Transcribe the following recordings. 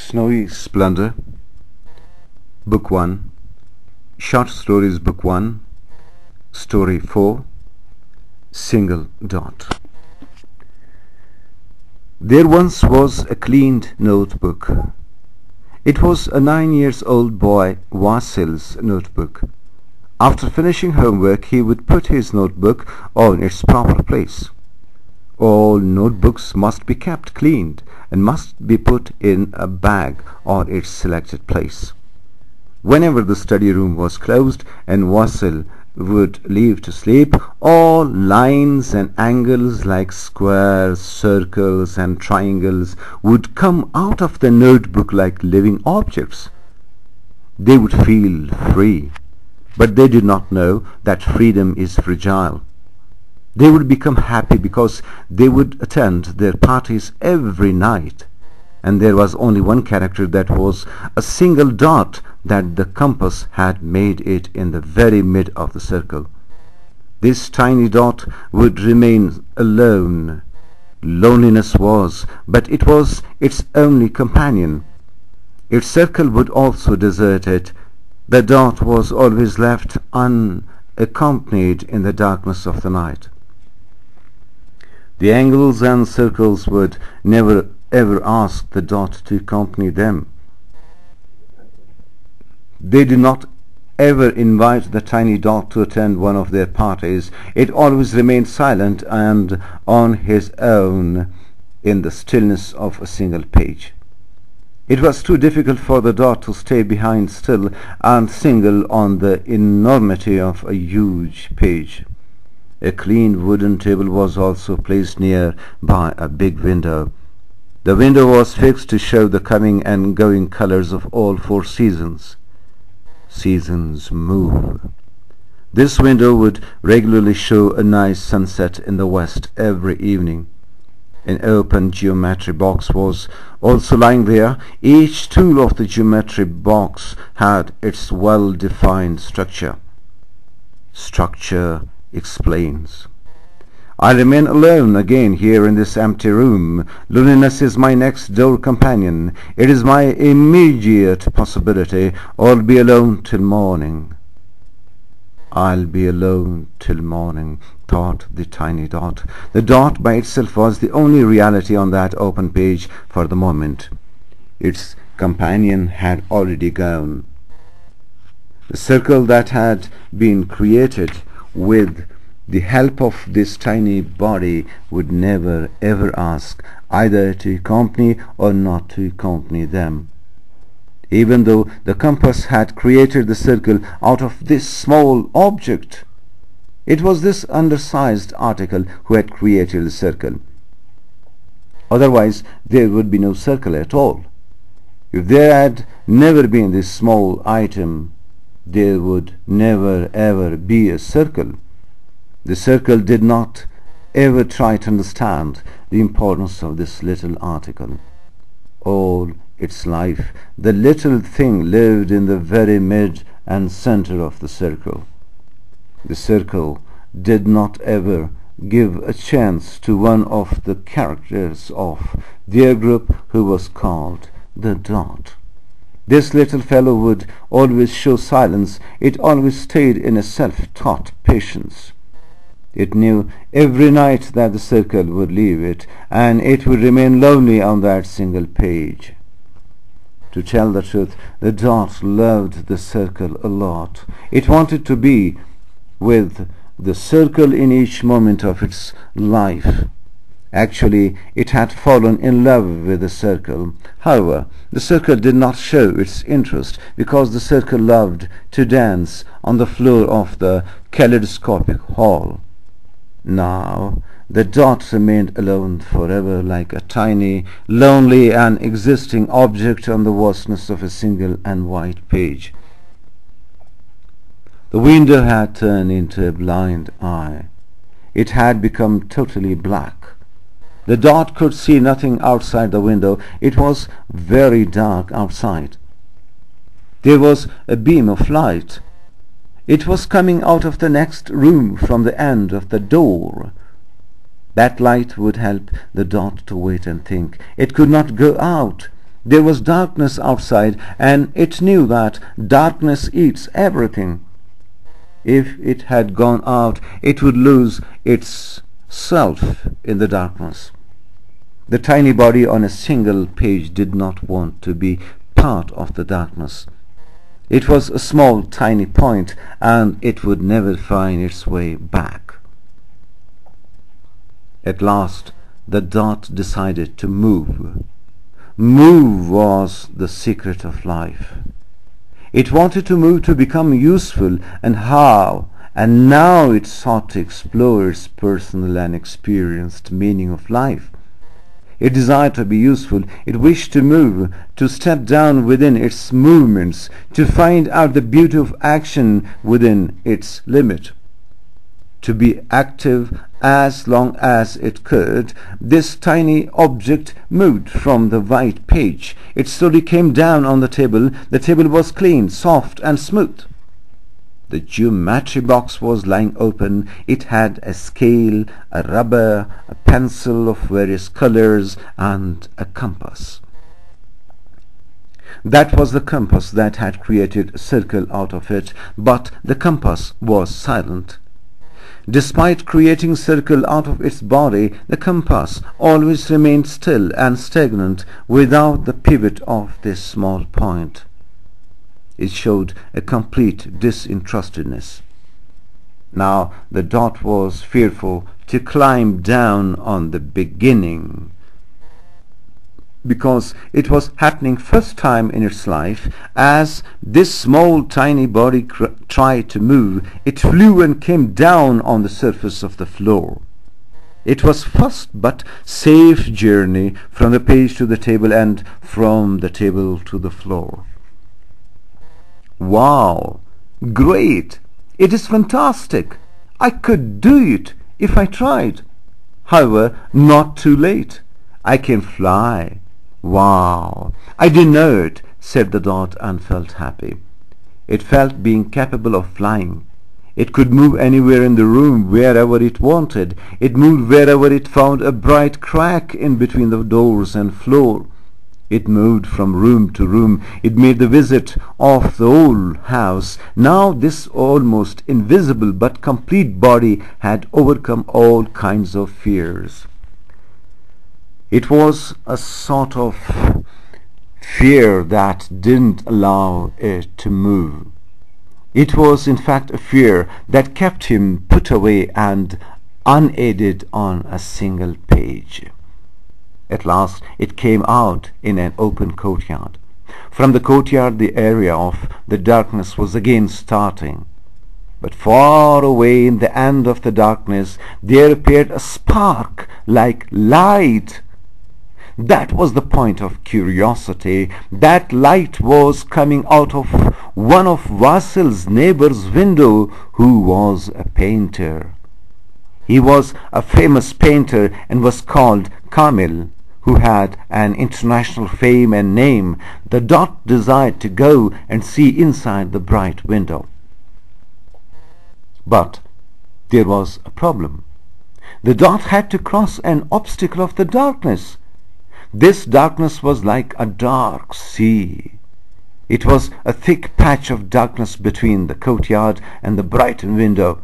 Snowy Splendor, Book 1, Short Stories Book 1, Story 4, Single Dot. There once was a cleaned notebook. It was a 9-year-old boy Wasil's notebook. After finishing homework, he would put his notebook on its proper place. All notebooks must be kept cleaned and must be put in a bag on its selected place. Whenever the study room was closed and Wasil would leave to sleep, all lines and angles like squares, circles and triangles would come out of the notebook like living objects. They would feel free, but they did not know that freedom is fragile. They would become happy because they would attend their parties every night, and there was only one character that was a single dot that the compass had made it in the very mid of the circle. This tiny dot would remain alone. Loneliness was, but it was its only companion. Its circle would also desert it. The dot was always left unaccompanied in the darkness of the night. The angles and circles would never ever ask the dot to accompany them. They did not ever invite the tiny dot to attend one of their parties. It always remained silent and on his own in the stillness of a single page. It was too difficult for the dot to stay behind still and single on the enormity of a huge page. A clean wooden table was also placed near by a big window. The window was fixed to show the coming and going colors of all 4 seasons. Seasons move. This window would regularly show a nice sunset in the west every evening. An open geometry box was also lying there. Each tool of the geometry box had its well-defined structure. Structure explains. I remain alone again here in this empty room. Loneliness is my next door companion. It is my immediate possibility. I'll be alone till morning. I'll be alone till morning, thought the tiny dot. The dot by itself was the only reality on that open page for the moment. Its companion had already gone. The circle that had been created with the help of this tiny body would never ever ask either to accompany or not to accompany them. Even though the compass had created the circle out of this small object, it was this undersized article who had created the circle. Otherwise there would be no circle at all. If there had never been this small item, there would never ever be a circle. The circle did not ever try to understand the importance of this little article. All its life, the little thing lived in the very mid and center of the circle. The circle did not ever give a chance to one of the characters of their group who was called the dot. This little fellow would always show silence. It always stayed in a self-taught patience. It knew every night that the circle would leave it, and it would remain lonely on that single page. To tell the truth, the dot loved the circle a lot. It wanted to be with the circle in each moment of its life. Actually, it had fallen in love with the circle. However, the circle did not show its interest because the circle loved to dance on the floor of the kaleidoscopic hall. Now, the dot remained alone forever like a tiny, lonely and existing object on the vastness of a single and white page. The window had turned into a blind eye. It had become totally black. The dot could see nothing outside the window. It was very dark outside. There was a beam of light. It was coming out of the next room from the end of the door. That light would help the dot to wait and think. It could not go out. There was darkness outside, and it knew that darkness eats everything. If it had gone out, it would lose its self in the darkness. The tiny body on a single page did not want to be part of the darkness. It was a small, tiny point, and it would never find its way back. At last, the dot decided to move. Move was the secret of life. It wanted to move to become useful, and how? And now it sought to explore its personal and experienced meaning of life. It desired to be useful. It wished to move, to step down within its movements, to find out the beauty of action within its limit. To be active as long as it could, this tiny object moved from the white page. It slowly came down on the table. The table was clean, soft, and smooth. The geometry box was lying open. It had a scale, a rubber, a pencil of various colors, and a compass. That was the compass that had created a circle out of it, but the compass was silent. Despite creating a circle out of its body, the compass always remained still and stagnant without the pivot of this small point. It showed a complete disinterestedness. Now the dot was fearful to climb down on the beginning, because it was happening first time in its life. As this small tiny body tried to move, it flew and came down on the surface of the floor. It was first but safe journey from the page to the table and from the table to the floor. Wow! Great! It is fantastic! I could do it if I tried. However, not too late. I can fly. Wow! I didn't know it, said the dot, and felt happy. It felt being capable of flying. It could move anywhere in the room, wherever it wanted. It moved wherever it found a bright crack in between the doors and floor. It moved from room to room. It made the visit of the whole house. Now this almost invisible but complete body had overcome all kinds of fears. It was a sort of fear that didn't allow it to move. It was in fact a fear that kept him put away and unaided on a single page. At last it came out in an open courtyard. From the courtyard the area of the darkness was again starting. But far away in the end of the darkness there appeared a spark like light. That was the point of curiosity. That light was coming out of one of Vasil's neighbor's window, who was a painter. He was a famous painter and was called Kamil, who had an international fame and name. The dot desired to go and see inside the bright window. But there was a problem. The dot had to cross an obstacle of the darkness. This darkness was like a dark sea. It was a thick patch of darkness between the courtyard and the brightened window.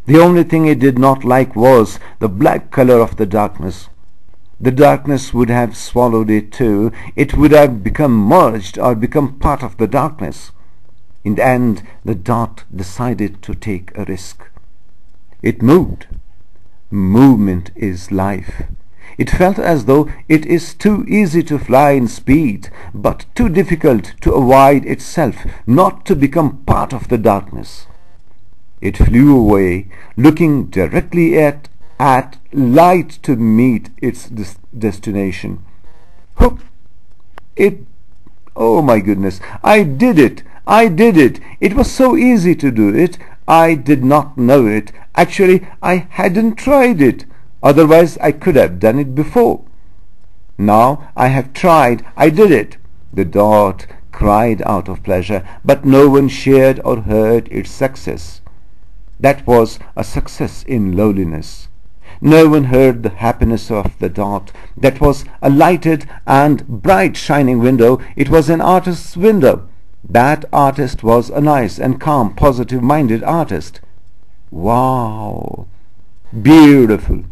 The only thing it did not like was the black color of the darkness. The darkness would have swallowed it too. It would have become merged or become part of the darkness. In the end, the dot decided to take a risk. It moved. Movement is life. It felt as though it is too easy to fly in speed, but too difficult to avoid itself, not to become part of the darkness. It flew away, looking directly at light to meet its destination. Hoop! Oh my goodness, I did it! I did it! It was so easy to do it. I did not know it. Actually, I hadn't tried it. Otherwise, I could have done it before. Now I have tried. I did it. The dot cried out of pleasure, but no one shared or heard its success. That was a success in lowliness. No one heard the happiness of the dot. That was a lighted and bright shining window. It was an artist's window. That artist was a nice and calm, positive-minded artist. Wow! Beautiful!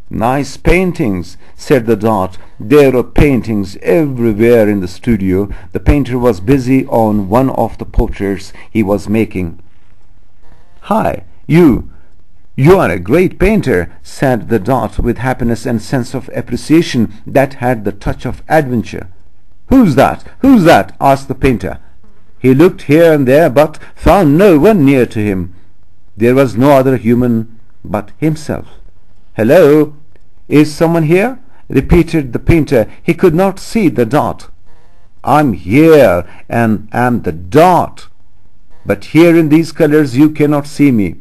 Nice paintings, said the dot. There were paintings everywhere in the studio. The painter was busy on one of the portraits he was making. Hi, you are a great painter, said the dot with happiness and sense of appreciation that had the touch of adventure. Who's that? Who's that? Asked the painter. He looked here and there but found no one near to him. There was no other human but himself. Hello? Is someone here? Repeated the painter. He could not see the dot. I'm here and am the dot. But here in these colors you cannot see me.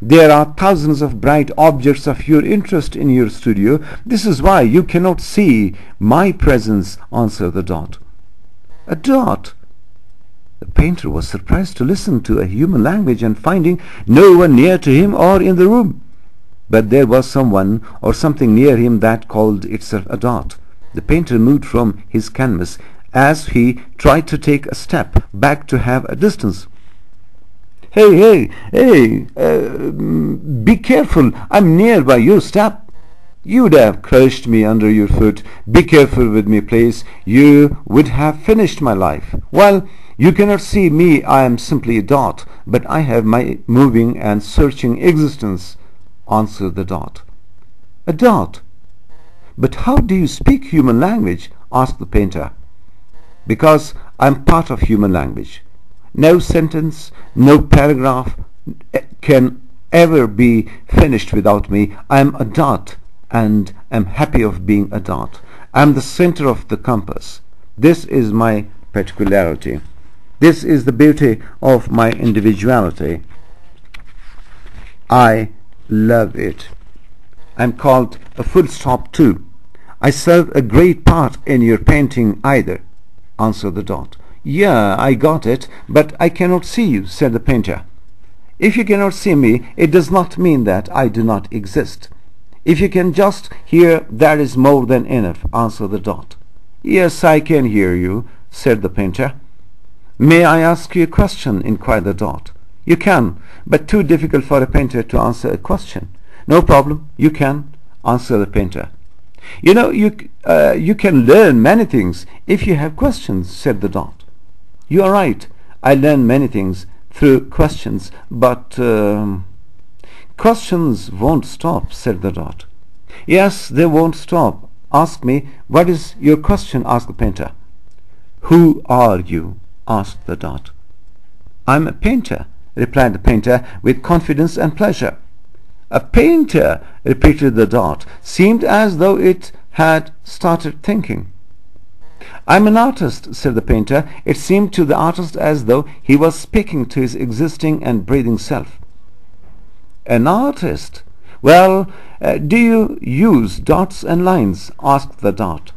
There are thousands of bright objects of your interest in your studio. This is why you cannot see my presence, answered the dot. A dot? The painter was surprised to listen to a human language and finding no one near to him or in the room. But there was someone or something near him that called itself a dot. The painter moved from his canvas as he tried to take a step back to have a distance. Hey, be careful, I'm nearby your step. You'd have crushed me under your foot. Be careful with me, please. You would have finished my life. Well, you cannot see me, I am simply a dot, but I have my moving and searching existence, answered the dot. A dot? But how do you speak human language? Asked the painter. Because I am part of human language. No sentence, no paragraph can ever be finished without me. I am a dot and am happy of being a dot. I am the center of the compass. This is my particularity. This is the beauty of my individuality. I love it. I'm called a full stop too. I serve a great part in your painting either, answered the dot. Yeah, I got it, but I cannot see you, said the painter. If you cannot see me, it does not mean that I do not exist. If you can just hear, that is more than enough, answered the dot. Yes, I can hear you, said the painter. May I ask you a question? Inquired the dot. You can, but too difficult for a painter to answer a question. No problem, you can, answered the painter. You know, you can learn many things if you have questions, said the dot. You are right, I learn many things through questions, but questions won't stop, said the dot. Yes, they won't stop. Ask me, what is your question? Asked the painter. Who are you? Asked the dot. I'm a painter, replied the painter with confidence and pleasure. A painter, repeated the dot, seemed as though it had started thinking. I'm an artist, said the painter. It seemed to the artist as though he was speaking to his existing and breathing self. An artist? Well, do you use dots and lines? Asked the dot.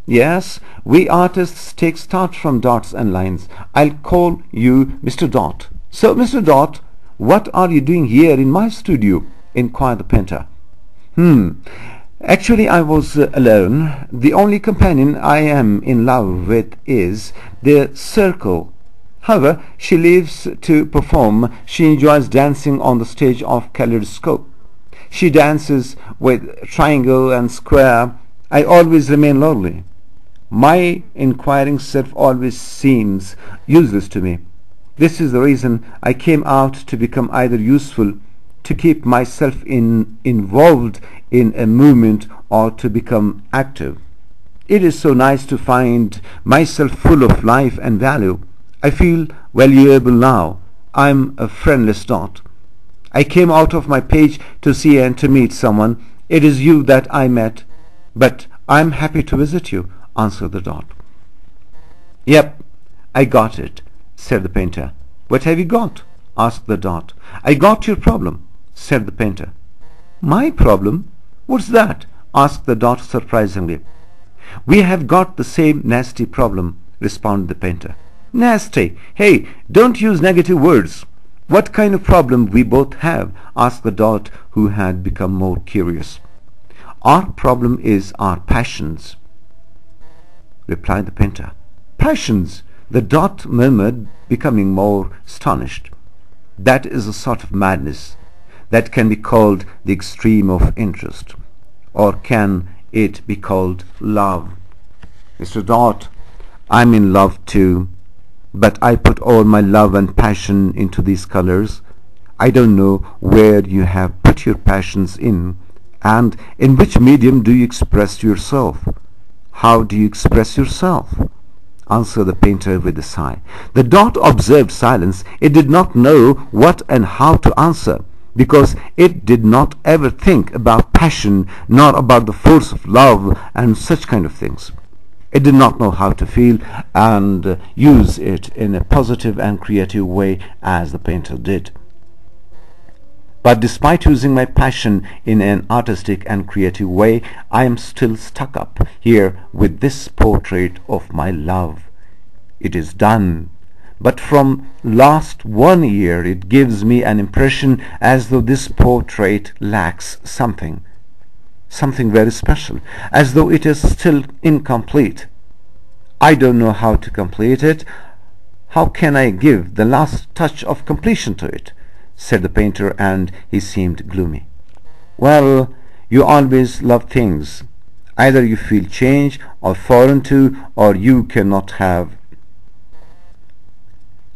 Yes, we artists take start from dots and lines. I'll call you Mr. Dot. So, Mr. Dot, what are you doing here in my studio? Inquired the painter. Actually, I was alone. The only companion I am in love with is the circle. However, she lives to perform. She enjoys dancing on the stage of kaleidoscope. She dances with triangle and square. I always remain lonely. My inquiring self always seems useless to me. This is the reason I came out to become either useful, to keep myself involved in a movement, or to become active. It is so nice to find myself full of life and value. I feel valuable now. I'm a friendless dot. I came out of my page to see and to meet someone. It is you that I met, but I'm happy to visit you, answered the dot. Yep, I got it, said the painter. What have you got? Asked the dot. I got your problem, said the painter. My problem? What's that? Asked the dot surprisingly. We have got the same nasty problem, responded the painter. Nasty? Hey, don't use negative words. What kind of problem we both have? Asked the dot, who had become more curious. Our problem is our passions, replied the painter. Passions? The dot murmured, becoming more astonished. That is a sort of madness. That can be called the extreme of interest. Or can it be called love? Mr. Dot, I'm in love too, but I put all my love and passion into these colors. I don't know where you have put your passions in, and in which medium do you express yourself? How do you express yourself? Answered the painter with a sigh. The dot observed silence. It did not know what and how to answer, because it did not ever think about passion, nor about the force of love and such kind of things. It did not know how to feel and use it in a positive and creative way as the painter did. But despite using my passion in an artistic and creative way, I am still stuck up here with this portrait of my love. It is done, but from last 1 year it gives me an impression as though this portrait lacks something very special, as though it is still incomplete. I don't know how to complete it. How can I give the last touch of completion to it? Said the painter, and he seemed gloomy. Well, you always love things. Either you feel change or foreign to, or you cannot have.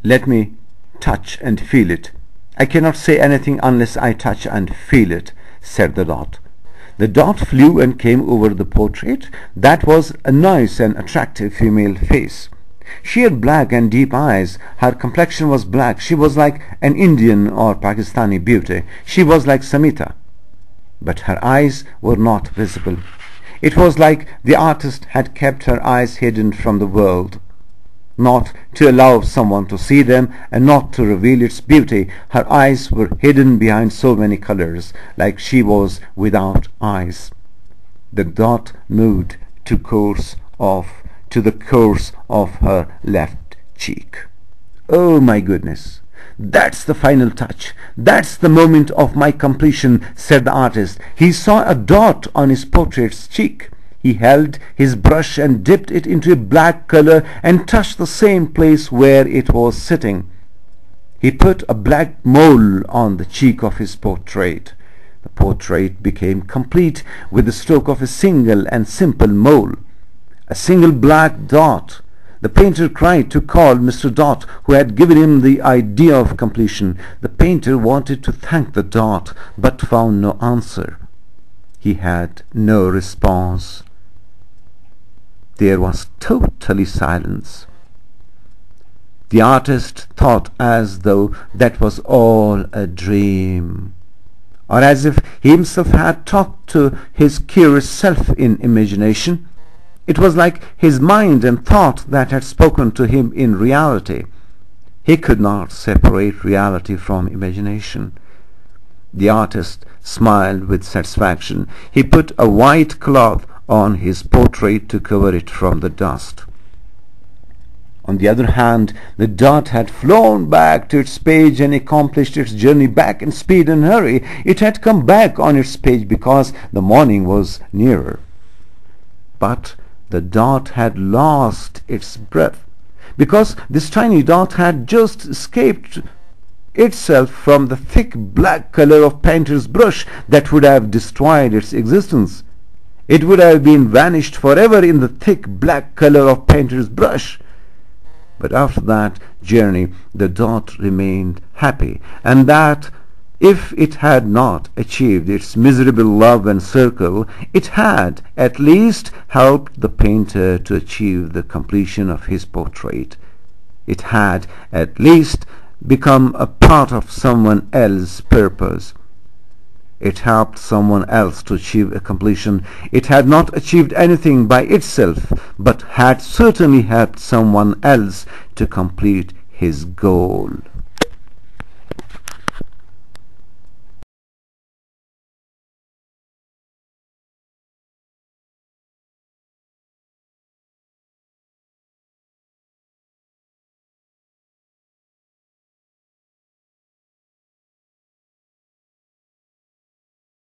Let me touch and feel it. I cannot say anything unless I touch and feel it, said the dot. The dot flew and came over the portrait. That was a nice and attractive female face. She had black and deep eyes. Her complexion was black. She was like an Indian or Pakistani beauty. She was like Samita. But her eyes were not visible. It was like the artist had kept her eyes hidden from the world, not to allow someone to see them and not to reveal its beauty. Her eyes were hidden behind so many colors, like she was without eyes. The dot moved to the course of her left cheek. Oh my goodness, that's the final touch. That's the moment of my completion, said the artist. He saw a dot on his portrait's cheek. He held his brush and dipped it into a black color and touched the same place where it was sitting. He put a black mole on the cheek of his portrait. The portrait became complete with the stroke of a single and simple mole. A single black dot. The painter cried to call Mr. Dot, who had given him the idea of completion. The painter wanted to thank the dot, but found no answer. He had no response. There was totally silence. The artist thought as though that was all a dream, or as if he himself had talked to his curious self in imagination. It was like his mind and thought that had spoken to him in reality. He could not separate reality from imagination. The artist smiled with satisfaction. He put a white cloth on his portrait to cover it from the dust. On the other hand, the dot had flown back to its page and accomplished its journey back in speed and hurry. It had come back on its page because the morning was nearer. But the dot had lost its breath, because this tiny dot had just escaped itself from the thick black color of painter's brush that would have destroyed its existence. It would have been vanished forever in the thick black color of painter's brush. But after that journey the dot remained happy, and that if it had not achieved its miserable love and circle, it had at least helped the painter to achieve the completion of his portrait. It had at least become a part of someone else's purpose. It helped someone else to achieve a completion. It had not achieved anything by itself, but had certainly helped someone else to complete his goal.